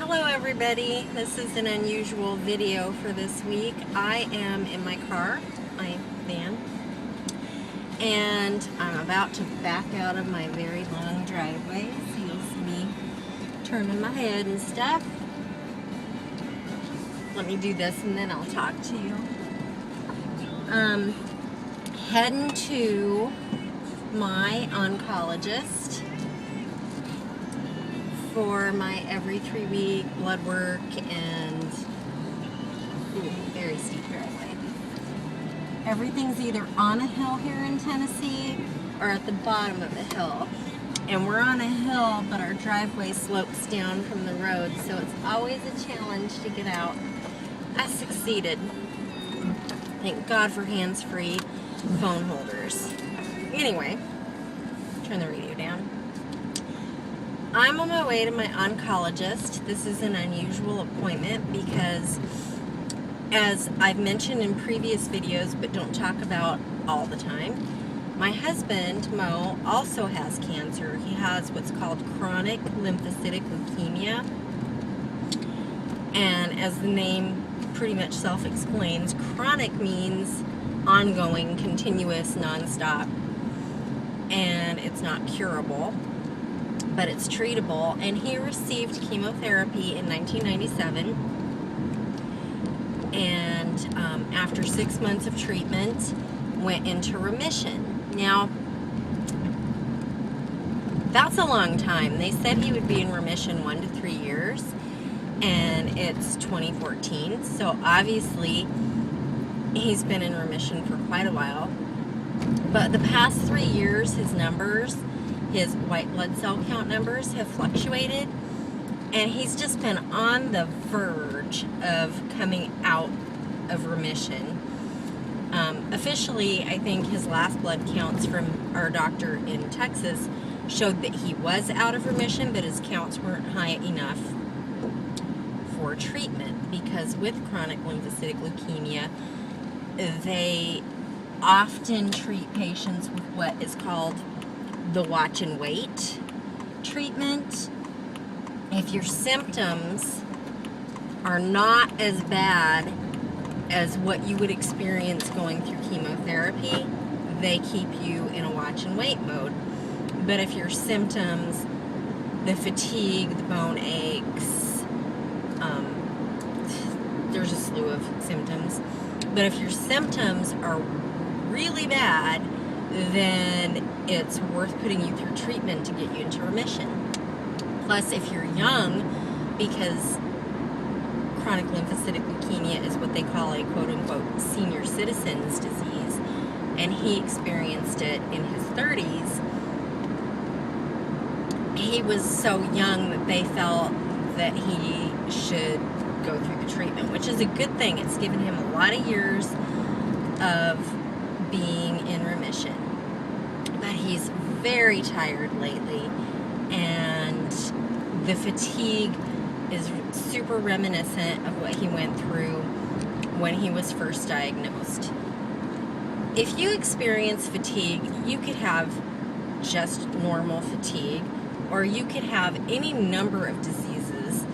Hello everybody, this is an unusual video for this week. I am in my car, my van, and I'm about to back out of my very long driveway. So you'll see me turning my head and stuff. Let me do this and then I'll talk to you. Heading to my oncologist for my every 3-week blood work and very steep driveway. Everything's either on a hill here in Tennessee or at the bottom of the hill. And we're on a hill, but our driveway slopes down from the road, so it's always a challenge to get out. I succeeded. Thank God for hands-free phone holders. Anyway, turn the radio down. I'm on my way to my oncologist. This is an unusual appointment because, as I've mentioned in previous videos but don't talk about all the time, my husband, Mo, also has cancer. He has what's called chronic lymphocytic leukemia. And as the name pretty much self-explains, chronic means ongoing, continuous, non-stop. And it's not curable, but it's treatable. And he received chemotherapy in 1997. And after 6 months of treatment, went into remission. Now, that's a long time. They said he would be in remission 1 to 3 years, and it's 2014. So obviously, he's been in remission for quite a while. But the past 3 years, his numbers, his white blood cell count numbers have fluctuated, and he's just been on the verge of coming out of remission. Officially, I think his last blood counts from our doctor in Texas showed that he was out of remission, but his counts weren't high enough for treatment, because with chronic lymphocytic leukemia, they often treat patients with what is called the watch and wait treatment. If your symptoms are not as bad as what you would experience going through chemotherapy, they keep you in a watch and wait mode. But if your symptoms, the fatigue, the bone aches, there's a slew of symptoms, but if your symptoms are really bad, then it's worth putting you through treatment to get you into remission. Plus, if you're young, because chronic lymphocytic leukemia is what they call a quote-unquote senior citizen's disease, and he experienced it in his 30s, he was so young that they felt that he should go through the treatment, which is a good thing. It's given him a lot of years of being in remission. But he's very tired lately, and the fatigue is super reminiscent of what he went through when he was first diagnosed. If you experience fatigue, you could have just normal fatigue, or you could have any number of diseases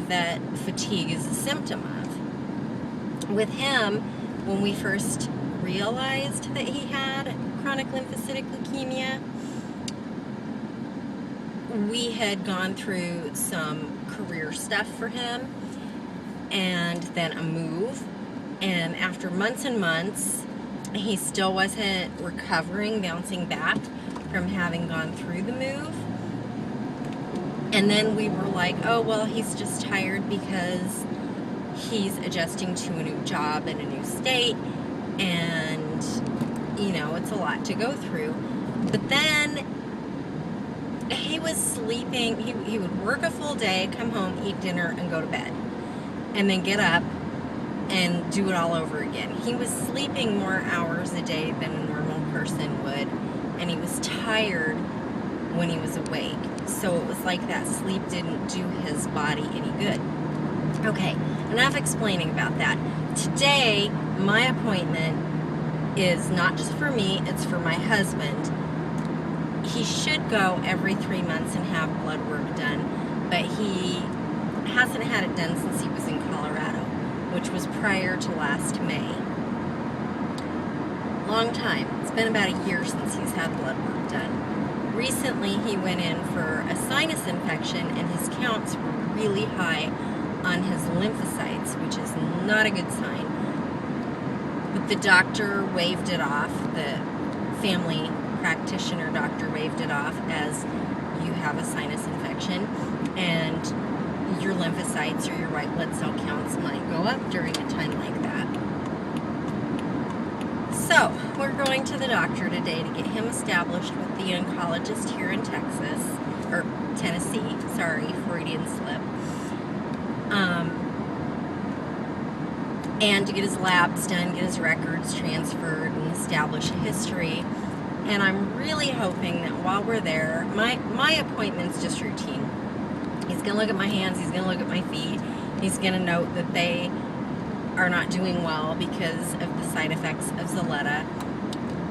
that fatigue is a symptom of. With him, when we first realized that he had chronic lymphocytic leukemia, we had gone through some career stuff for him, and then a move, and after months and months, he still wasn't recovering, bouncing back from having gone through the move. And then we were like, oh, well, he's just tired because he's adjusting to a new job in a new state, and, you know, it's a lot to go through. But then he was sleeping. He would work a full day, come home, eat dinner, and go to bed, and then get up and do it all over again. He was sleeping more hours a day than a normal person would, and he was tired when he was awake. So it was like that sleep didn't do his body any good. Okay, enough explaining about that. Today, my appointment is not just for me, it's for my husband. He should go every 3 months and have blood work done, but he hasn't had it done since he was in Colorado, which was prior to last May. Long time. It's been about a year since he's had blood work done. Recently, he went in for a sinus infection, and his counts were really high on his lymphocytes, which is not a good sign. But the doctor waved it off. The family practitioner doctor waved it off as you have a sinus infection, and your lymphocytes or your white blood cell counts might go up during a time like that. So, we're going to the doctor today to get him established with the oncologist here in Tennessee. Sorry, Freudian slip. And to get his labs done, get his records transferred, and establish a history. And I'm really hoping that while we're there, my appointment's just routine. He's going to look at my hands, he's going to look at my feet, he's going to note that they are not doing well because of the side effects of Ziletta,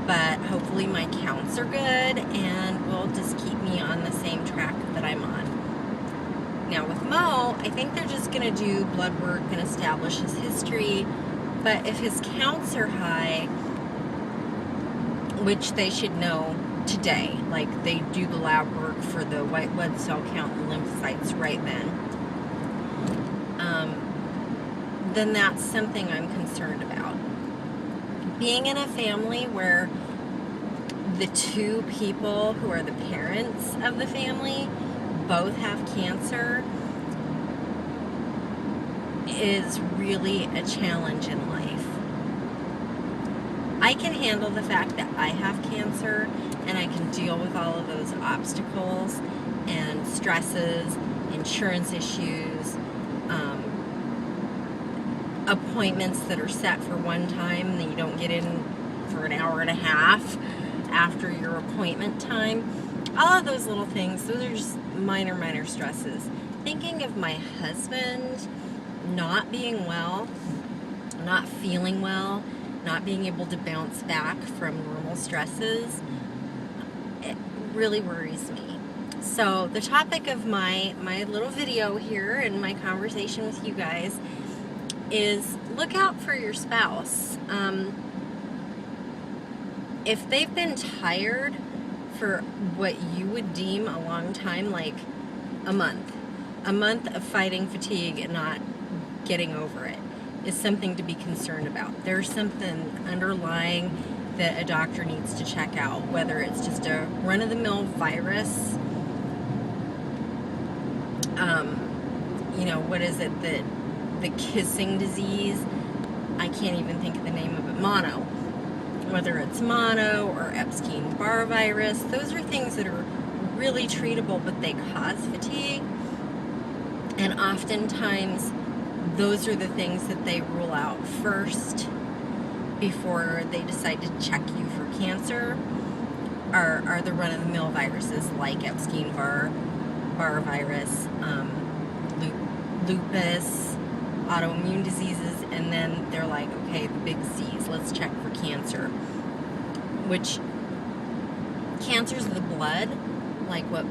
but hopefully my counts are good and will just keep me on the same track that I'm on. Now with Mo, I think they're just going to do blood work and establish his history, but if his counts are high, which they should know today, like they do the lab work for the white blood cell count and lymphocytes right then, then that's something I'm concerned about. Being in a family where the two people who are the parents of the family both have cancer is really a challenge in life. I can handle the fact that I have cancer, and I can deal with all of those obstacles and stresses, insurance issues, appointments that are set for one time and then you don't get in for an hour and a half after your appointment time. All of those little things, those are just minor stresses. Thinking of my husband not being well, not feeling well, not being able to bounce back from normal stresses, it really worries me. So the topic of my little video here and my conversation with you guys is look out for your spouse. If they've been tired for what you would deem a long time, like a month of fighting fatigue and not getting over it, is something to be concerned about. There's something underlying that a doctor needs to check out, whether it's just a run-of-the-mill virus, what is it, the kissing disease, I can't even think of the name of it, mono. Whether it's mono or Epstein-Barr virus, those are things that are really treatable, but they cause fatigue. And oftentimes, those are the things that they rule out first before they decide to check you for cancer, are the run-of-the-mill viruses like Epstein-Barr virus, lupus, autoimmune diseases, and then they're like, okay, the big C's, let's check for cancer. Which, cancers of the blood, like what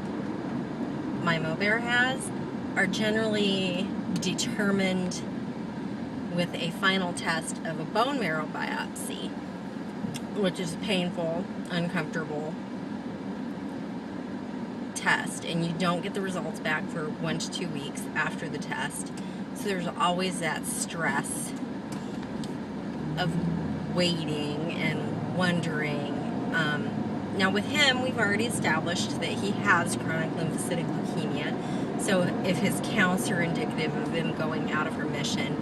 my Mo Bear has, are generally determined with a final test of a bone marrow biopsy, which is painful, uncomfortable test, and you don't get the results back for 1 to 2 weeks after the test. So there's always that stress of waiting and wondering. Now with him, we've already established that he has chronic lymphocytic leukemia. So if his counts are indicative of him going out of remission,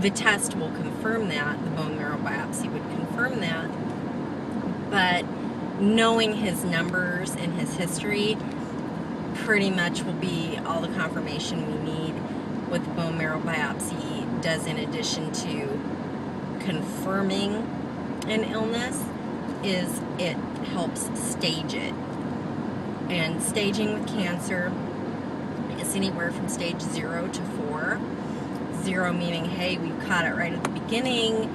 the test will confirm that. The bone marrow biopsy would confirm that. But knowing his numbers and his history pretty much will be all the confirmation we need. What the bone marrow biopsy does, in addition to confirming an illness, is it helps stage it. And staging with cancer is anywhere from stage 0 to 4. 0 meaning, hey, we've caught it right at the beginning,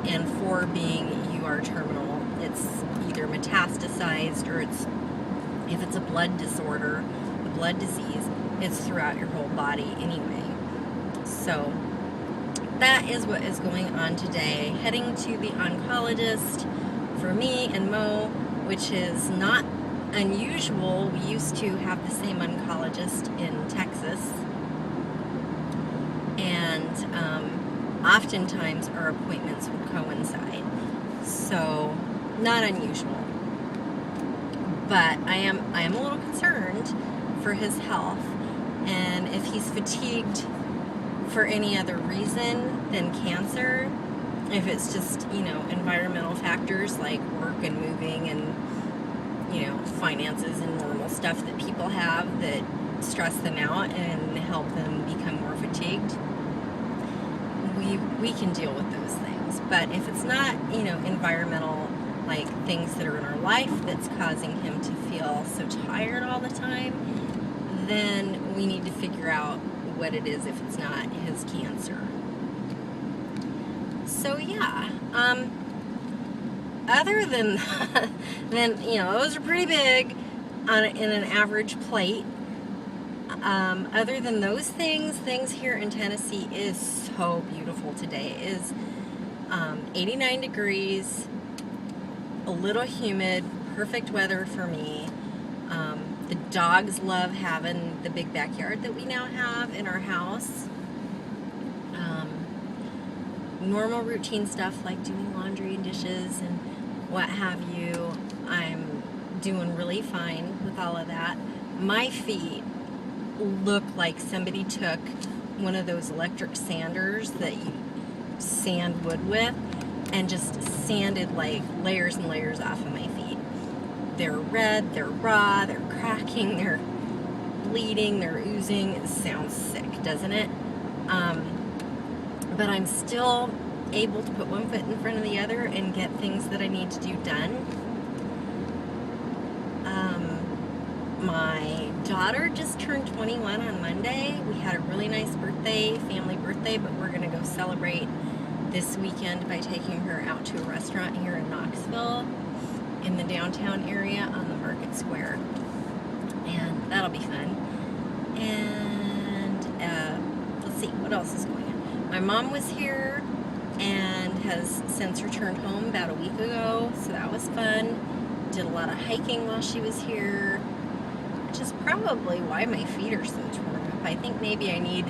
and 4 being you are terminal. It's either metastasized, or if it's a blood disorder, a blood disease, it's throughout your whole body anyway. So that is what is going on today. Heading to the oncologist for me and Mo, which is not unusual. We used to have the same oncologist in Texas, and oftentimes our appointments would coincide. So not unusual. But I am a little concerned for his health, and if he's fatigued for any other reason than cancer, if it's just, environmental factors like work and moving and, finances and normal stuff that people have that stress them out and help them become more fatigued, we can deal with those things. But if it's not, environmental, like things that are in our life that's causing him to feel so tired all the time, then we need to figure out what it is if it's not his cancer. So yeah, other than those are pretty big in an average plate. Other than those things here in Tennessee is so beautiful today. It is 89 degrees, a little humid, perfect weather for me. The dogs love having the big backyard that we now have in our house. Normal routine stuff like doing laundry and dishes and what have you, I'm doing really fine with all of that. My feet look like somebody took one of those electric sanders that you sand wood with and just sanded like layers and layers off of my feet. They're red, they're raw, they're cracking, they're bleeding, they're oozing. It sounds sick, doesn't it? But I'm still able to put one foot in front of the other and get things that I need to do done. My daughter just turned 21 on Monday. We had a really nice family birthday, but we're going to go celebrate this weekend by taking her out to a restaurant here in Knoxville in the downtown area on the Market Square. And that'll be fun. And let's see, what else is going on? My mom was here and has since returned home about a week ago, so that was fun. Did a lot of hiking while she was here, which is probably why my feet are so torn up. I think maybe I need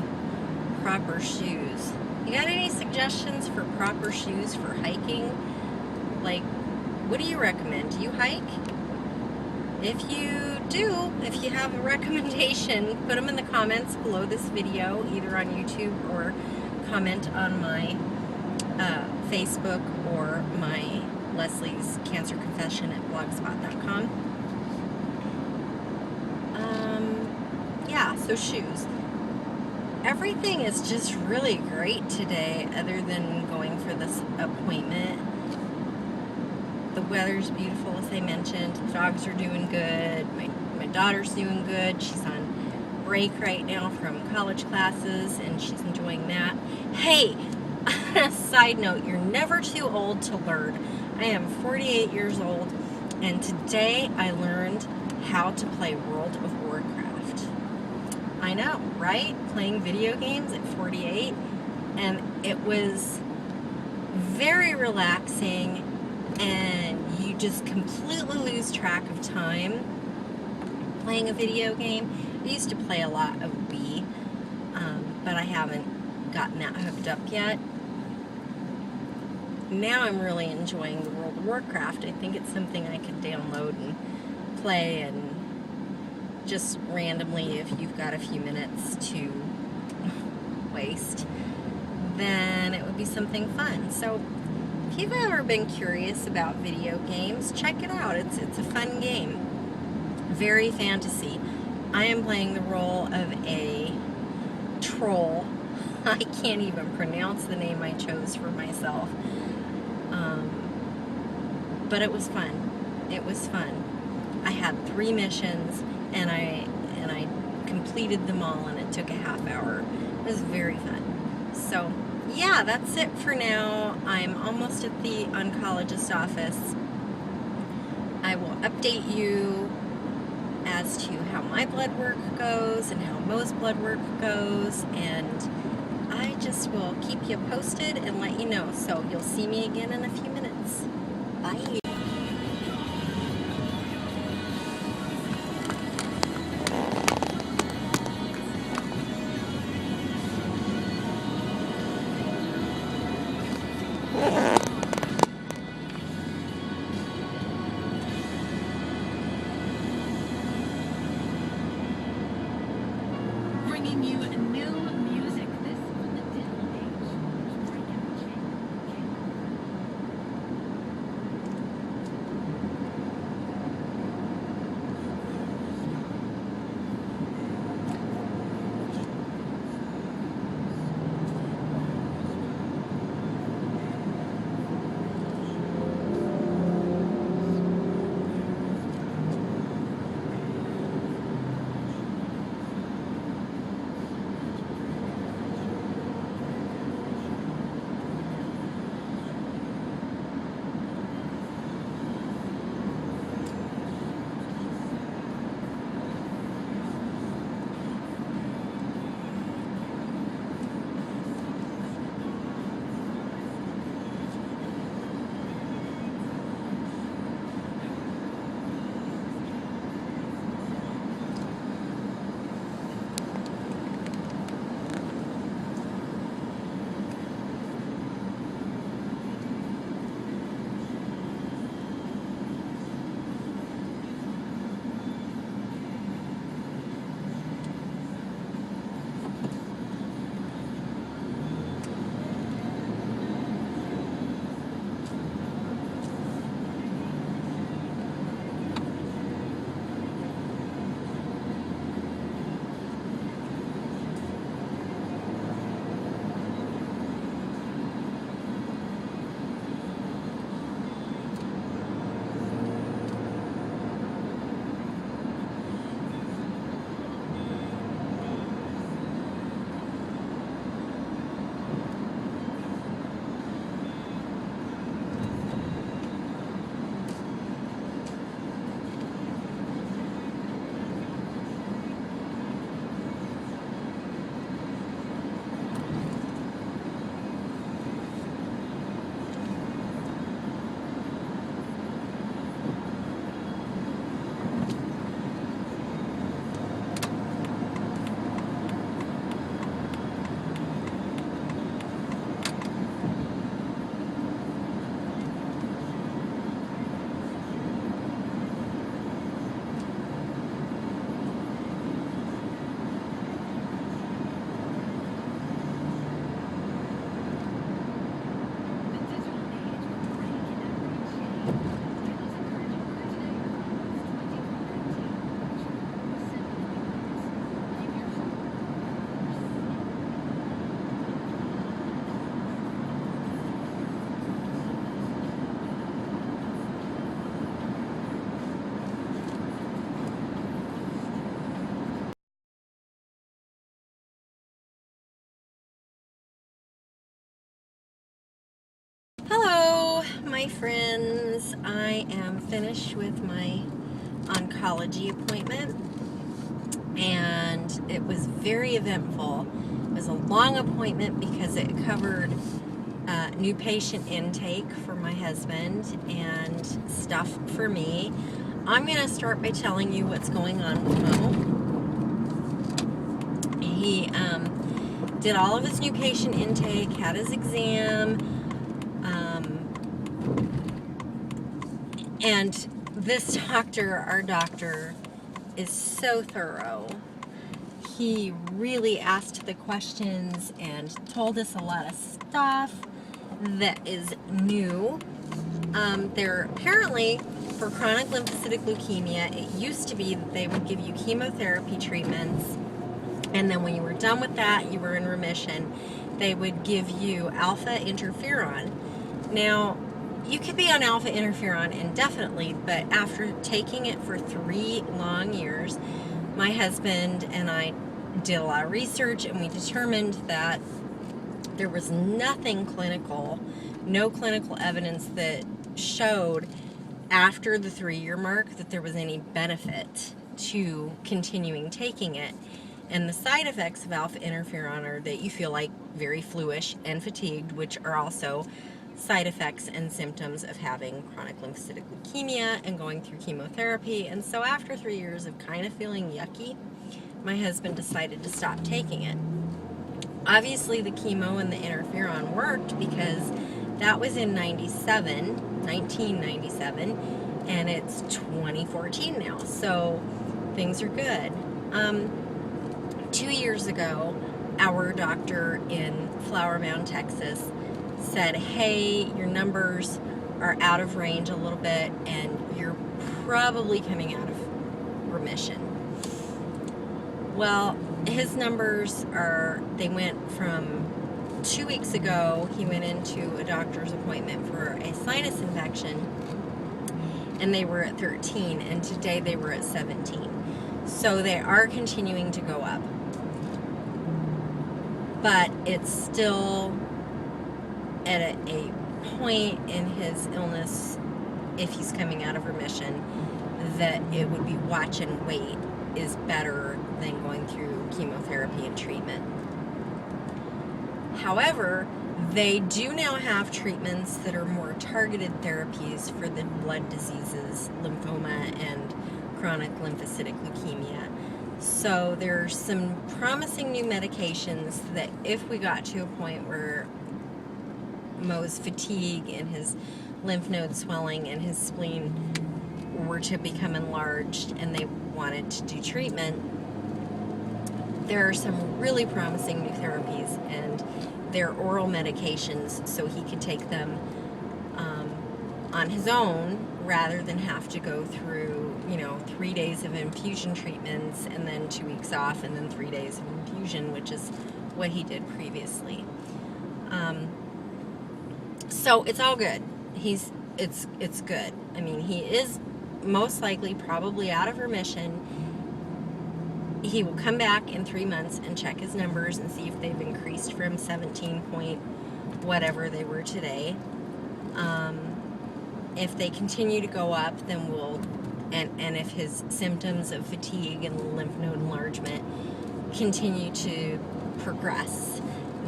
proper shoes. You got any suggestions for proper shoes for hiking? Like, what do you recommend? Do you hike? If you do, if you have a recommendation, put them in the comments below this video, either on YouTube or comment on my Facebook or my Leslie's Cancer Confession at blogspot.com. Yeah, so shoes. Everything is just really great today other than going for this appointment. The weather's beautiful, as I mentioned. The dogs are doing good. My daughter's doing good. She's on break right now from college classes, and she's enjoying that. Hey, side note, you're never too old to learn. I am 48 years old, and today I learned how to play World of Warcraft. I know, right? Playing video games at 48, and it was very relaxing, and you just completely lose track of time playing a video game. I used to play a lot of Wii, but I haven't gotten that hooked up yet. Now I'm really enjoying the World of Warcraft. I think it's something I could download and play, and just randomly, if you've got a few minutes to waste, then it would be something fun. So if you've ever been curious about video games, check it out. It's a fun game. Very fantasy. I am playing the role of a troll. I can't even pronounce the name I chose for myself. But it was fun. It was fun. I had 3 missions, and I completed them all, and it took a half hour. It was very fun. So yeah, that's it for now. I'm almost at the oncologist office. I will update you as to how my blood work goes and how Mo's blood work goes, and I just will keep you posted and let you know. So you'll see me again in a few minutes. Bye. Bringing you new music. This from the digital age. Breakout change. Hello, my friends. I am finished with my oncology appointment, and it was very eventful. It was a long appointment because it covered new patient intake for my husband and stuff for me. I'm going to start by telling you what's going on with Mo. He did all of his new patient intake, had his exam, and this doctor, our doctor, is so thorough. He really asked the questions and told us a lot of stuff that is new. There apparently, for chronic lymphocytic leukemia, it used to be that they would give you chemotherapy treatments, and then when you were done with that, you were in remission, they would give you alpha interferon. Now, you could be on alpha interferon indefinitely, but after taking it for 3 long years, my husband and I did a lot of research, and we determined that there was nothing clinical, no clinical evidence that showed after the 3-year mark that there was any benefit to continuing taking it. And the side effects of alpha interferon are that you feel like very fluish and fatigued, which are also side effects and symptoms of having chronic lymphocytic leukemia and going through chemotherapy. And so after 3 years of kind of feeling yucky, my husband decided to stop taking it. Obviously the chemo and the interferon worked because that was in 1997, and it's 2014 now, so things are good. 2 years ago, our doctor in Flower Mound, Texas, said, hey, your numbers are out of range a little bit, and you're probably coming out of remission. Well, his numbers they went from 2 weeks ago, he went into a doctor's appointment for a sinus infection, and they were at 13, and today they were at 17. So they are continuing to go up. But it's still at a point in his illness, if he's coming out of remission, that it would be watch and wait is better than going through chemotherapy and treatment. However, they do now have treatments that are more targeted therapies for the blood diseases, lymphoma and chronic lymphocytic leukemia. So there's some promising new medications that if we got to a point where Mo's fatigue and his lymph node swelling and his spleen were to become enlarged and they wanted to do treatment, there are some really promising new therapies, and they're oral medications, so he could take them on his own rather than have to go through 3 days of infusion treatments and then 2 weeks off and then 3 days of infusion, which is what he did previously. So it's all good. It's good. I mean, he is most likely probably out of remission. He will come back in 3 months and check his numbers and see if they've increased from 17 point whatever they were today. If they continue to go up, then and if his symptoms of fatigue and lymph node enlargement continue to progress,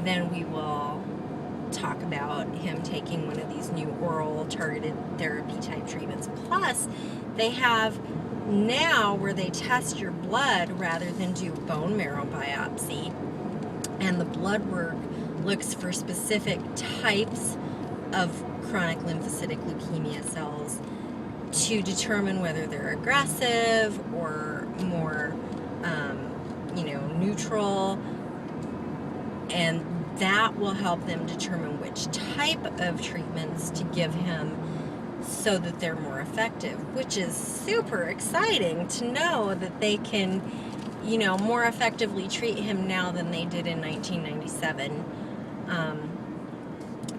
then we will talk about him taking one of these new oral targeted therapy type treatments. Plus, they have now where they test your blood rather than do bone marrow biopsy, and the blood work looks for specific types of chronic lymphocytic leukemia cells to determine whether they're aggressive or more neutral, and that will help them determine which type of treatments to give him so that they're more effective, which is super exciting to know that they can, more effectively treat him now than they did in 1997.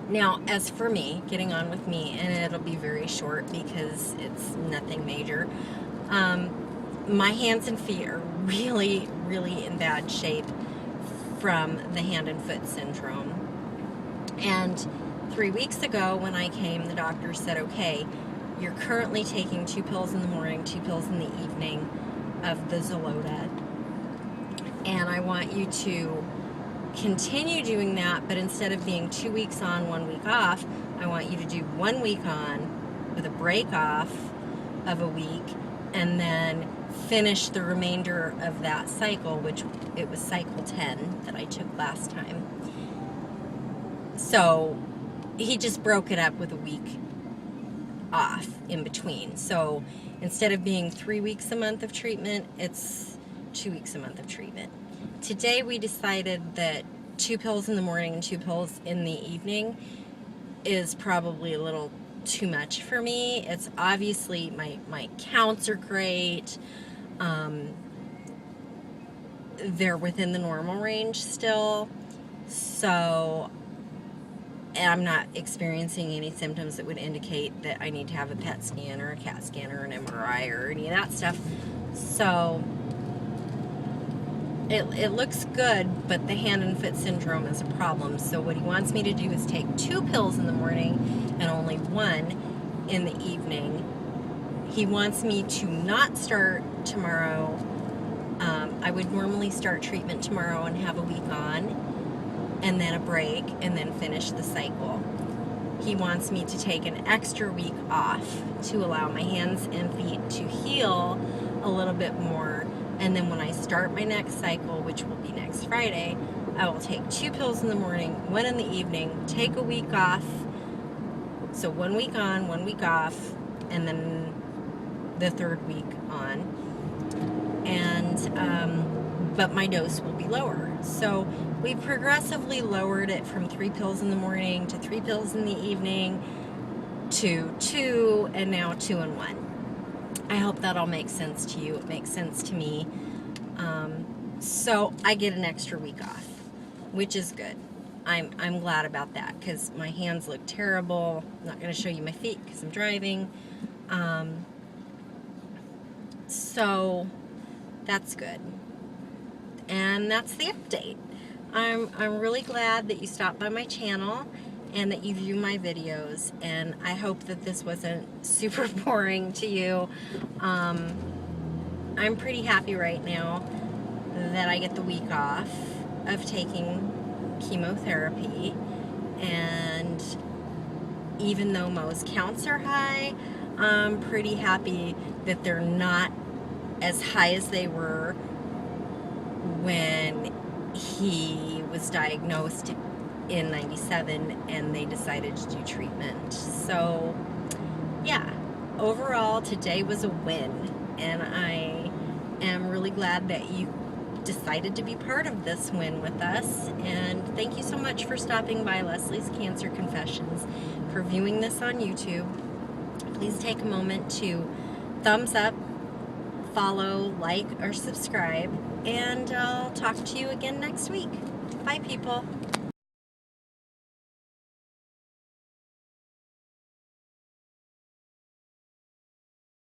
Now, as for me, getting on with me, and it'll be very short because it's nothing major, my hands and feet are really, really in bad shape from the hand and foot syndrome. And 3 weeks ago when I came, the doctor said, okay, you're currently taking 2 pills in the morning, 2 pills in the evening of the Xeloda, and I want you to continue doing that, but instead of being 2 weeks on, 1 week off, I want you to do 1 week on with a break off of a week, and then finish the remainder of that cycle, which it was cycle 10 that I took last time. So he just broke it up with a week off in between. So instead of being 3 weeks a month of treatment, it's 2 weeks a month of treatment. Today we decided that 2 pills in the morning and 2 pills in the evening is probably a little too much for me. It's obviously, my counts are great. They're within the normal range still. So I'm not experiencing any symptoms that would indicate that I need to have a PET scan or a CAT scan or an MRI or any of that stuff. So it looks good, but the hand and foot syndrome is a problem. So what he wants me to do is take 2 pills in the morning and only 1 in the evening. He wants me to not start tomorrow. I would normally start treatment tomorrow and have a week on, and then a break, and then finish the cycle. He wants me to take an extra week off to allow my hands and feet to heal a little bit more. And then when I start my next cycle, which will be next Friday, I will take 2 pills in the morning, 1 in the evening, take a week off. So 1 week on, 1 week off, and then the 3rd week on. And, but my dose will be lower. So we progressively lowered it from 3 pills in the morning to 3 pills in the evening to 2, and now 2 and 1. I hope that all makes sense to you. It makes sense to me. So I get an extra week off, which is good. I'm glad about that because my hands look terrible. I'm not going to show you my feet because I'm driving. So that's good. And that's the update. I'm really glad that you stopped by my channel and that you view my videos, and I hope that this wasn't super boring to you. I'm pretty happy right now that I get the week off of taking chemotherapy, and even though Mo's counts are high, I'm pretty happy that they're not as high as they were when he was diagnosed in 97 and they decided to do treatment. So yeah, overall today was a win, and I am really glad that you decided to be part of this win with us. And thank you so much for stopping by Leslie's Cancer Confessions, for viewing this on YouTube. Please take a moment to thumbs up, follow, like, or subscribe, and I'll talk to you again next week. Bye, people.